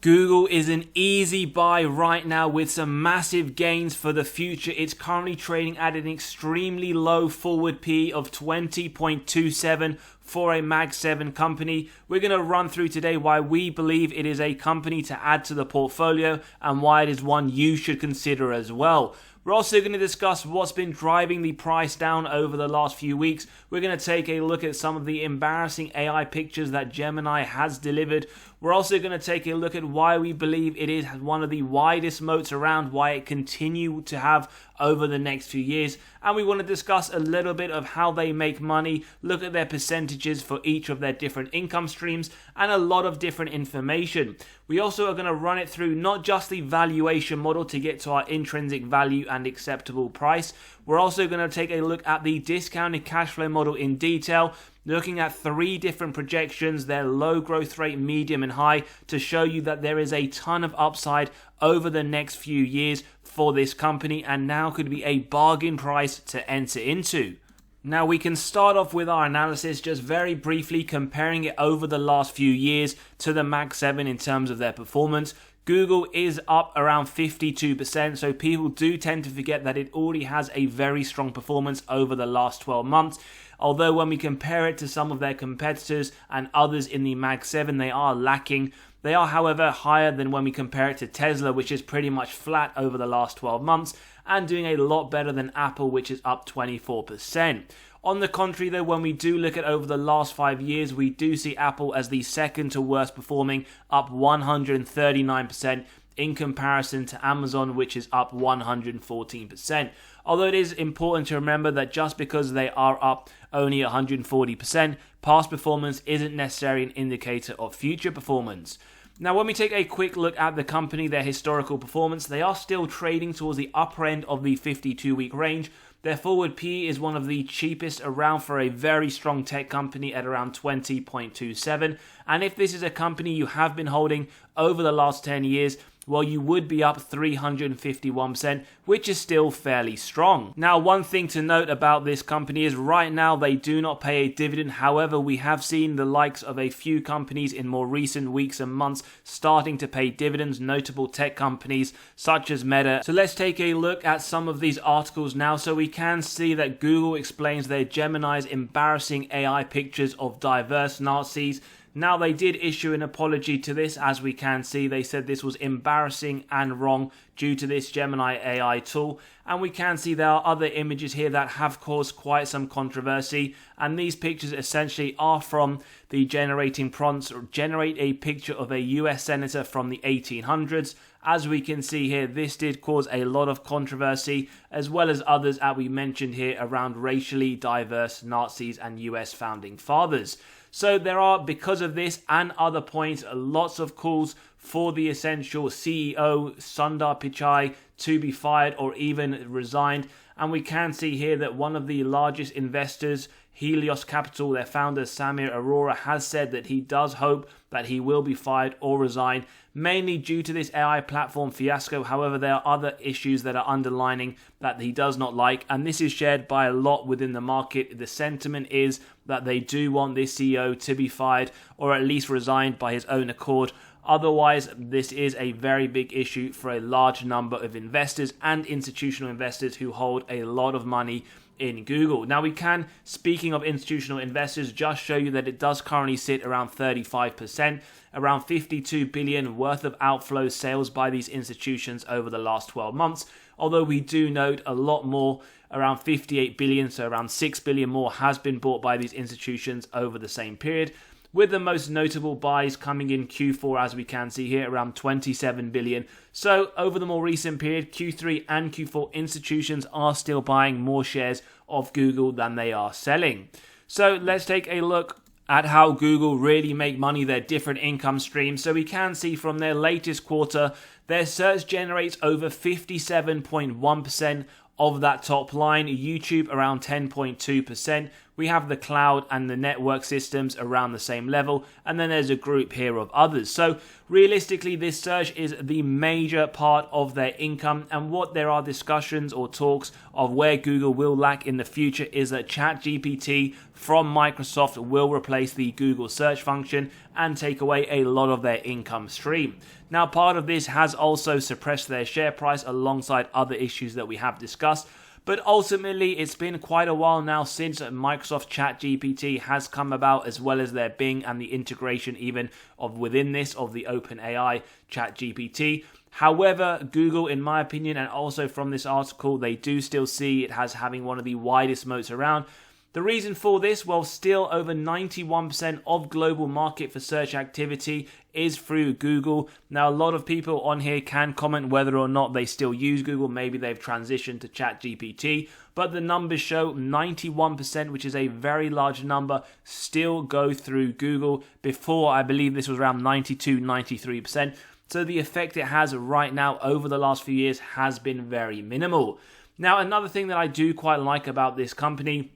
Google is an easy buy right now with some massive gains for the future. It's currently trading at an extremely low forward P of 20.27 for a Mag 7 company. We're going to run through today why we believe it is a company to add to the portfolio and why it is one you should consider as well. We're also going to discuss what's been driving the price down over the last few weeks. We're going to take a look at some of the embarrassing AI pictures that Gemini has delivered. We're also going to take a look at why we believe it is one of the widest moats around, why it continue to have over the next few years. And we want to discuss a little bit of how they make money, look at their percentages for each of their different income streams, and a lot of different information. We also are going to run it through not just the valuation model to get to our intrinsic value and acceptable price. We're also going to take a look at the discounted cash flow model in detail, looking at 3 different projections, their low growth rate, medium and high, to show you that there is a ton of upside over the next few years for this company, and now could be a bargain price to enter into. Now we can start off with our analysis just very briefly comparing it over the last few years to the Mag 7 in terms of their performance. Google is up around 52%, so people do tend to forget that it already has a very strong performance over the last 12 months. Although when we compare it to some of their competitors and others in the Mag 7, they are lacking. They are, however, higher than when we compare it to Tesla, which is pretty much flat over the last 12 months, and doing a lot better than Apple, which is up 24%. On the contrary, though, when we do look at over the last 5 years, we do see Apple as the second to worst performing, up 139%. in comparison to Amazon, which is up 114%. Although it is important to remember that just because they are up only 140%, past performance isn't necessarily an indicator of future performance. Now, when we take a quick look at the company, their historical performance, they are still trading towards the upper end of the 52-week range. Their forward P is one of the cheapest around for a very strong tech company at around 20.27. And if this is a company you have been holding over the last 10 years, well, you would be up 351%, which is still fairly strong. Now, one thing to note about this company is right now they do not pay a dividend. However, we have seen the likes of a few companies in more recent weeks and months starting to pay dividends, notable tech companies such as Meta. So let's take a look at some of these articles now. So we can see that Google explains their Gemini's embarrassing AI pictures of diverse Nazis. Now, they did issue an apology to this, as we can see. They said this was embarrassing and wrong due to this Gemini AI tool. And we can see there are other images here that have caused quite some controversy. And these pictures essentially are from the generating prompts, or generate a picture of a US senator from the 1800s. As we can see here, this did cause a lot of controversy, as well as others that we mentioned here around racially diverse Nazis and US founding fathers. So there are, because of this and other points, lots of calls for the essential CEO, Sundar Pichai, to be fired or even resigned. And we can see here that one of the largest investors, Helios Capital, their founder Samir Arora, has said that he does hope that he will be fired or resign, mainly due to this AI platform fiasco. However, there are other issues that are underlining that he does not like, and this is shared by a lot within the market. The sentiment is that they do want this CEO to be fired or at least resigned by his own accord. Otherwise, this is a very big issue for a large number of investors and institutional investors who hold a lot of money in Google. Now, we can, speaking of institutional investors, just show you that it does currently sit around 35%, around 52 billion worth of outflow sales by these institutions over the last 12 months. Although we do note a lot more, around 58 billion, so around 6 billion more has been bought by these institutions over the same period, with the most notable buys coming in Q4, as we can see here, around 27 billion. So over the more recent period, Q3 and Q4 institutions are still buying more shares of Google than they are selling. So let's take a look at how Google really make money, their different income streams. So we can see from their latest quarter, their search generates over 57.1% of that top line, YouTube around 10.2%, We have the cloud and the network systems around the same level, and then there's a group here of others. So realistically, this search is the major part of their income, and what there are discussions or talks of where Google will lack in the future is that ChatGPT from Microsoft will replace the Google search function and take away a lot of their income stream. Now, part of this has also suppressed their share price alongside other issues that we have discussed. But ultimately, it's been quite a while now since Microsoft ChatGPT has come about, as well as their Bing and the integration even of within this of the OpenAI ChatGPT. However, Google, in my opinion, and also from this article, they do still see it as having one of the widest moats around. The reason for this, well, still over 91% of global market for search activity is through Google. Now, a lot of people on here can comment whether or not they still use Google. Maybe they've transitioned to ChatGPT, but the numbers show 91%, which is a very large number, still go through Google. Before, I believe this was around 92, 93%. So the effect it has right now over the last few years has been very minimal. Now, another thing that I do quite like about this company,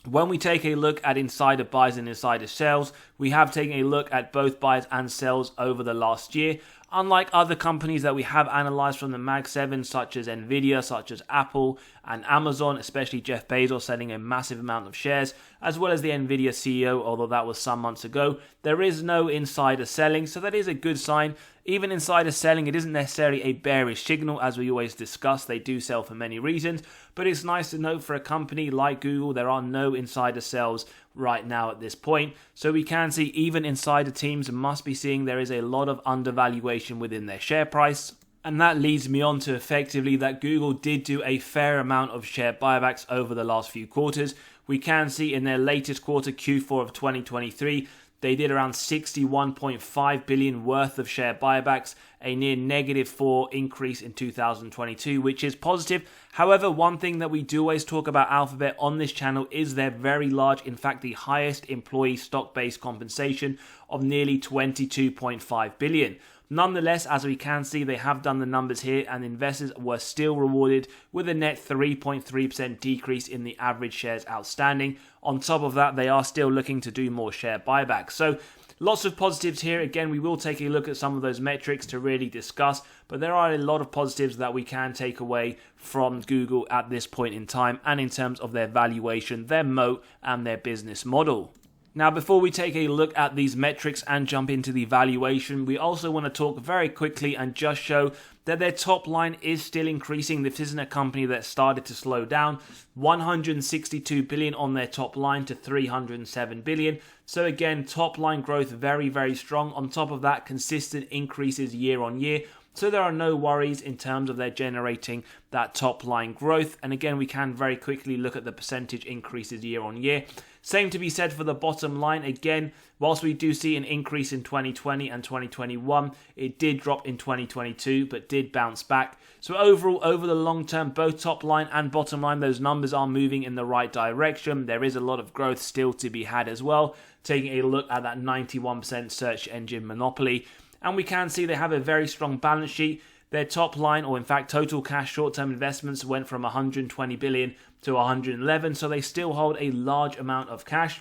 when we take a look at insider buys and insider sells, we have taken a look at both buys and sells over the last year. Unlike other companies that we have analyzed from the Mag 7, such as Nvidia, such as Apple and Amazon, especially Jeff Bezos selling a massive amount of shares, as well as the Nvidia CEO, although that was some months ago, there is no insider selling, so that is a good sign. Even insider selling, it isn't necessarily a bearish signal, as we always discuss. They do sell for many reasons, but it's nice to note for a company like Google, there are no insider sales right now at this point. So we can see even insider teams must be seeing there is a lot of undervaluation within their share price. And that leads me on to effectively that Google did do a fair amount of share buybacks over the last few quarters. We can see in their latest quarter, Q4 of 2023, they did around 61.5 billion worth of share buybacks, a near -4 increase in 2022, which is positive. However, one thing that we do always talk about Alphabet on this channel is their very large, in fact, the highest employee stock-based compensation of nearly 22.5 billion. Nonetheless, as we can see, they have done the numbers here, and investors were still rewarded with a net 3.3% decrease in the average shares outstanding. On top of that, they are still looking to do more share buybacks. So lots of positives here. Again, we will take a look at some of those metrics to really discuss, but there are a lot of positives that we can take away from Google at this point in time, and in terms of their valuation, their moat, and their business model. Now, before we take a look at these metrics and jump into the valuation, we also want to talk very quickly and just show that their top line is still increasing. This isn't a company that started to slow down. 162 billion on their top line to 307 billion. So again, top line growth very, very strong. On top of that, consistent increases year on year. So there are no worries in terms of their generating that top line growth. And again, we can very quickly look at the percentage increases year on year. Same to be said for the bottom line. Again, whilst we do see an increase in 2020 and 2021, it did drop in 2022, but did bounce back. So overall, over the long term, both top line and bottom line, those numbers are moving in the right direction. There is a lot of growth still to be had as well. Taking a look at that 91% search engine monopoly. And we can see they have a very strong balance sheet. Their top line, or in fact total cash short-term investments, went from 120 billion to 111, so they still hold a large amount of cash.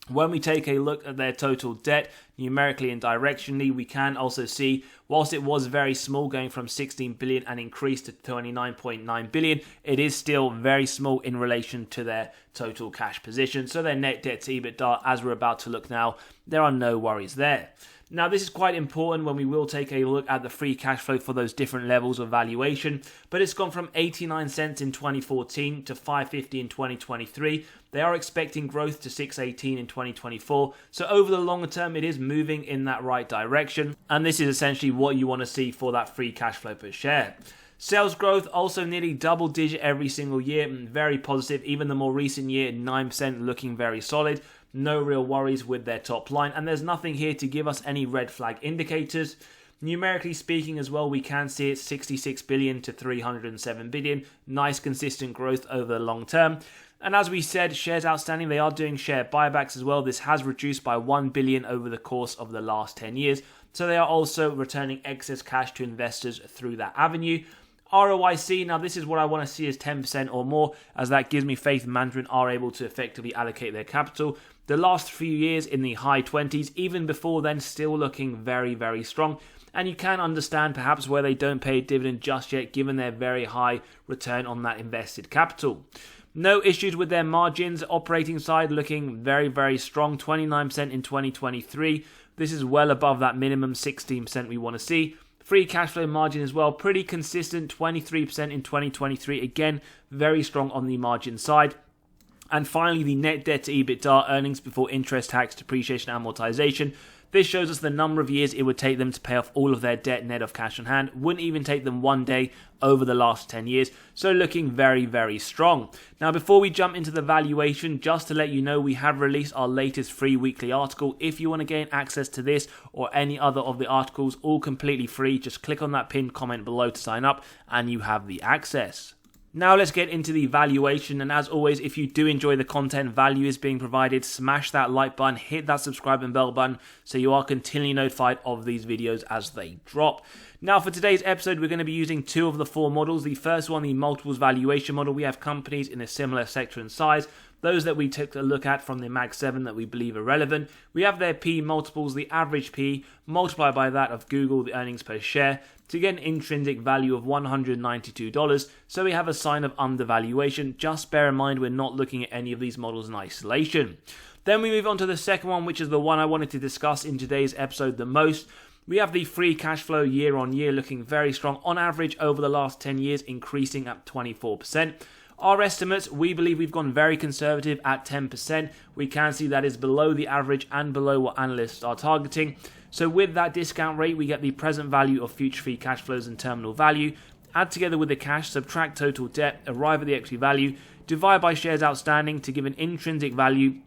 When we take a look at their total debt, numerically and directionally, we can also see, whilst it was very small, going from 16 billion and increased to 29.9 billion, it is still very small in relation to their total cash position. So their net debt to EBITDA, as we're about to look now, there are no worries there. Now, this is quite important when we will take a look at the free cash flow for those different levels of valuation, but it's gone from 89 cents in 2014 to 5.50 in 2023. They are expecting growth to 6.18 in 2024. So over the longer term, it is moving in that right direction. And this is essentially what you want to see for that free cash flow per share. Sales growth also nearly double digit every single year. Very positive. Even the more recent year, 9%, looking very solid. No real worries with their top line. And there's nothing here to give us any red flag indicators. Numerically speaking as well, we can see it's 66 billion to 307 billion. Nice consistent growth over the long term. And as we said, shares outstanding, they are doing share buybacks as well. This has reduced by 1 billion over the course of the last 10 years. So they are also returning excess cash to investors through that avenue. ROIC, now this is what I want to see as 10% or more, as that gives me faith management are able to effectively allocate their capital. The last few years in the high 20s, even before then, still looking very, very strong. And you can understand perhaps where they don't pay a dividend just yet, given their very high return on that invested capital. No issues with their margins. Operating side looking very, very strong, 29% in 2023. This is well above that minimum 16% we want to see. Free cash flow margin as well, pretty consistent, 23% in 2023. Again, very strong on the margin side. And finally, the net debt to EBITDA, earnings before interest, tax, depreciation, amortization. This shows us the number of years it would take them to pay off all of their debt net of cash on hand. Wouldn't even take them one day over the last 10 years. So looking very, very strong. Now, before we jump into the valuation, just to let you know, we have released our latest free weekly article. If you want to gain access to this or any other of the articles, all completely free, just click on that pinned comment below to sign up and you have the access. Now let's get into the valuation, and as always, if you do enjoy the content, value is being provided, smash that like button, hit that subscribe and bell button so you are continually notified of these videos as they drop. Now for today's episode, we're going to be using 2 of the 4 models. The first one, the multiples valuation model. We have companies in a similar sector and size. Those that we took a look at from the Mag 7 that we believe are relevant. We have their P multiples, the average P, multiplied by that of Google, the earnings per share, to get an intrinsic value of $192. So we have a sign of undervaluation. Just bear in mind we're not looking at any of these models in isolation. Then we move on to the second one, which is the one I wanted to discuss in today's episode the most. We have the free cash flow year on year looking very strong. On average over the last 10 years, increasing at 24%. Our estimates, we believe we've gone very conservative at 10%. We can see that is below the average and below what analysts are targeting. So with that discount rate, we get the present value of future free cash flows and terminal value. Add together with the cash, subtract total debt, arrive at the equity value, divide by shares outstanding to give an intrinsic value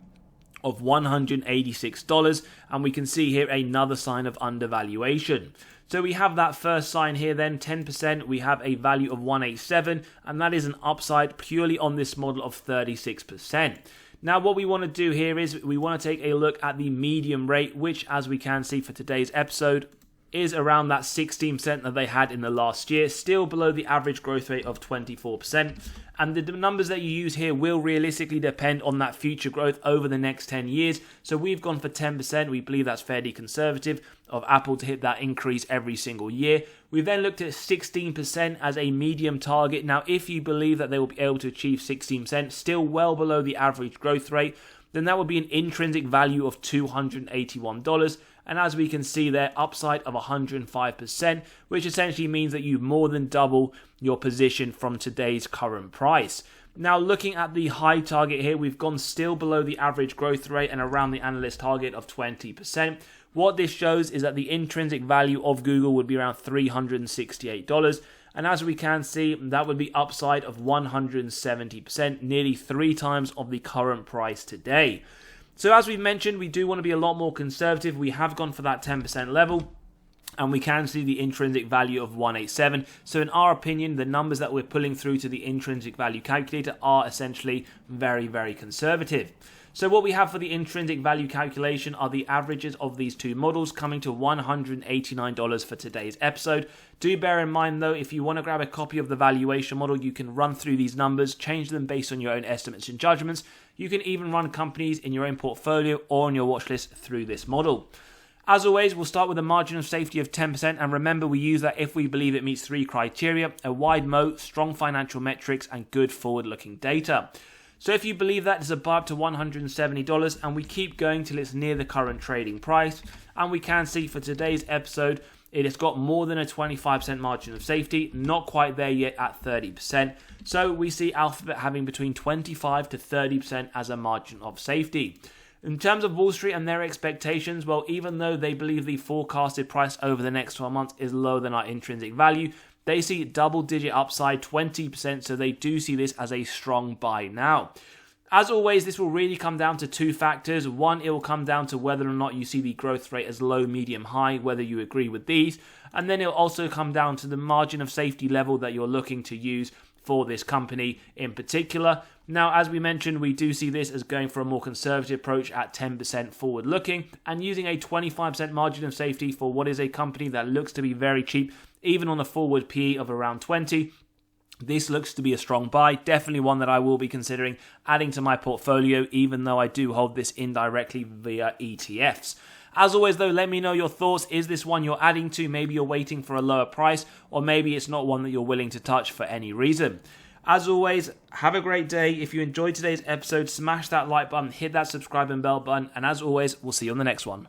of $186. And we can see here another sign of undervaluation. So we have that first sign here then, 10%, we have a value of 187, and that is an upside purely on this model of 36%. Now what we want to do here is we want to take a look at the medium rate, which as we can see for today's episode, is around that 16% that they had in the last year, still below the average growth rate of 24%. And the numbers that you use here will realistically depend on that future growth over the next 10 years. So we've gone for 10%. We believe that's fairly conservative of Apple to hit that increase every single year. We've then looked at 16% as a medium target. Now, if you believe that they will be able to achieve 16%, still well below the average growth rate, then that would be an intrinsic value of $281. And as we can see there, upside of 105%, which essentially means that you more than double your position from today's current price. Now looking at the high target here, we've gone still below the average growth rate and around the analyst target of 20%. What this shows is that the intrinsic value of Google would be around $368. And as we can see, that would be upside of 170%, nearly 3 times of the current price today. So as we've mentioned, we do want to be a lot more conservative. We have gone for that 10% level, and we can see the intrinsic value of 187. So in our opinion, the numbers that we're pulling through to the intrinsic value calculator are essentially very, very conservative. So what we have for the intrinsic value calculation are the averages of these 2 models coming to $189 for today's episode. Do bear in mind though, if you want to grab a copy of the valuation model, you can run through these numbers, change them based on your own estimates and judgments. You can even run companies in your own portfolio or on your watch list through this model. As always, we'll start with a margin of safety of 10%, and remember we use that if we believe it meets 3 criteria, a wide moat, strong financial metrics, and good forward-looking data. So if you believe that, it's above to $170, and we keep going till it's near the current trading price, and we can see for today's episode, it has got more than a 25% margin of safety, not quite there yet at 30%. So we see Alphabet having between 25 to 30% as a margin of safety. In terms of Wall Street and their expectations, well, even though they believe the forecasted price over the next 12 months is lower than our intrinsic value, they see double-digit upside, 20%, so they do see this as a strong buy now. As always, this will really come down to 2 factors. One, it will come down to whether or not you see the growth rate as low, medium, high, whether you agree with these. And then it'll also come down to the margin of safety level that you're looking to use for this company in particular. Now, as we mentioned, we do see this as going for a more conservative approach at 10% forward looking and using a 25% margin of safety for what is a company that looks to be very cheap even on a forward PE of around 20. This looks to be a strong buy, definitely one that I will be considering adding to my portfolio, even though I do hold this indirectly via ETFs. As always though, let me know your thoughts. Is this one you're adding to? Maybe you're waiting for a lower price, or maybe it's not one that you're willing to touch for any reason. As always, have a great day. If you enjoyed today's episode, smash that like button, hit that subscribe and bell button, and as always, we'll see you on the next one.